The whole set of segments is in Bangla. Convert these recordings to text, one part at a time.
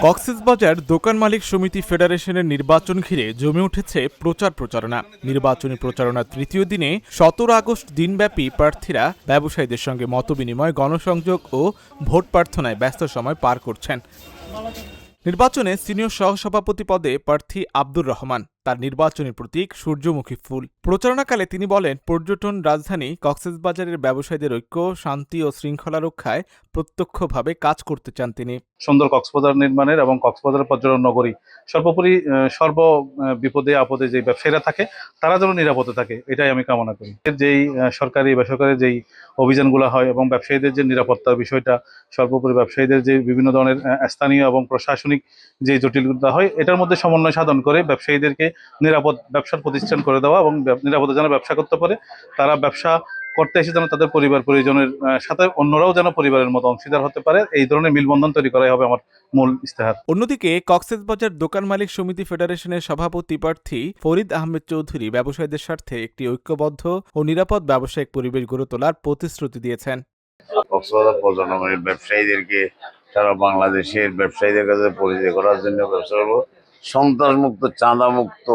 কক্সবাজার দোকান মালিক সমিতি ফেডারেশনের নির্বাচন ঘিরে জমে উঠেছে প্রচারণা। নির্বাচনী প্রচারণার তৃতীয় দিনে ১৭ আগস্ট দিনব্যাপী প্রার্থীরা ব্যবসায়ীদের সঙ্গে মতবিনিময়, গণসংযোগ ও ভোট প্রার্থনায় ব্যস্ত সময় পার করছেন। নির্বাচনে সিনিয়র সহসভাপতি পদে প্রার্থী আব্দুর রহমান। তার নির্বাচনী প্রতীক সূর্যমুখী ফুল। প্রচারণাকালে তিনি বলেন, পর্যটন রাজধানী কক্সবাজারের ব্যবসায়ীদের ঐক্য, শান্তি ও শৃঙ্খলা রক্ষায় প্রত্যক্ষভাবে কাজ করতে চান তিনি। সুন্দর কক্সবাজার নির্মাণের এবং কক্সবাজার পর্যটন নগরী সর্বোপরি সর্ব বিপদে আপদে যে ব্যবসায়ীরা থাকে তারা যেন নিরাপদে থাকে, এটাই আমি কামনা করি। যেই সরকারি বেসরকারি যেই অভিযানগুলো হয় এবং ব্যবসায়ীদের যে নিরাপত্তার বিষয়টা, সর্বোপরি ব্যবসায়ীদের যে বিভিন্ন ধরনের স্থানীয় এবং প্রশাসনিক যে জটিলতা হয়, এটার মধ্যে সমন্বয় সাধন করে ব্যবসায়ীদেরকে নিরাপদ ব্যবসার প্রতিষ্ঠান করে দেওয়া এবং নিরাপদে যেন ব্যবসা করতে পারে, তারা ব্যবসা করতে এসে যেন তাদের পরিবার পরিজনের সাথে অন্যরাও যেন পরিবারের মতো অংশীদার হতে পারে, এই ধরনের মিলবন্ধন তৈরি করাই হবে আমার মূল ইস্তেহার। অন্যদিকে কক্সবাজার দোকান মালিক সমিতি ফেডারেশনের সভাপতি প্রার্থী ফরিদ আহমেদ চৌধুরী ব্যবসায়ীদের স্বার্থে একটি ঐক্যবদ্ধ ও নিরাপদ ব্যবসায়িক পরিবেশ গড়ে তোলার প্রতিশ্রুতি দিয়েছেন। কক্সবাজার পর্যটনের ব্যবসায়ীদেরকে সারা বাংলাদেশের ব্যবসায়ীদের কাছে পরিচয় করার জন্য ব্যবসা করবো। সন্ত্রাসমুক্ত, চাঁদামুক্ত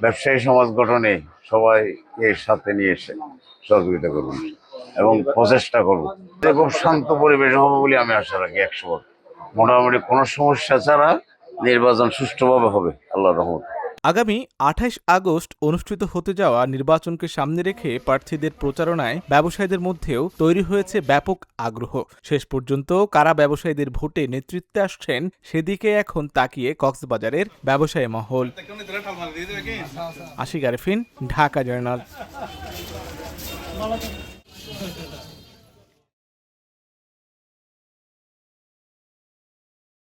ব্যবসায়ী সমাজ গঠনে সবাইকে সাথে নিয়ে এসে সহযোগিতা করব এবং প্রচেষ্টা করব। খুব শান্ত পরিবেশ হবে বলে আমি আশা রাখি। ১০০ মোটামুটি কোনো সমস্যা ছাড়া নির্বাচন সুষ্ঠুভাবে হবে, আল্লাহর রহমত। আগামী ২৮ আগস্ট অনুষ্ঠিত হতে যাওয়া নির্বাচনকে সামনে রেখে প্রার্থীদের প্রচারণায় ব্যবসায়ীদের মধ্যেও তৈরি হয়েছে ব্যাপক আগ্রহ। শেষ পর্যন্ত কারা ব্যবসায়ীদের ভোটে নেতৃত্বে আসছেন সেদিকে এখন তাকিয়ে কক্সবাজারের ব্যবসায়ী মহল। আশিক আরেফিন, ঢাকা জার্নাল।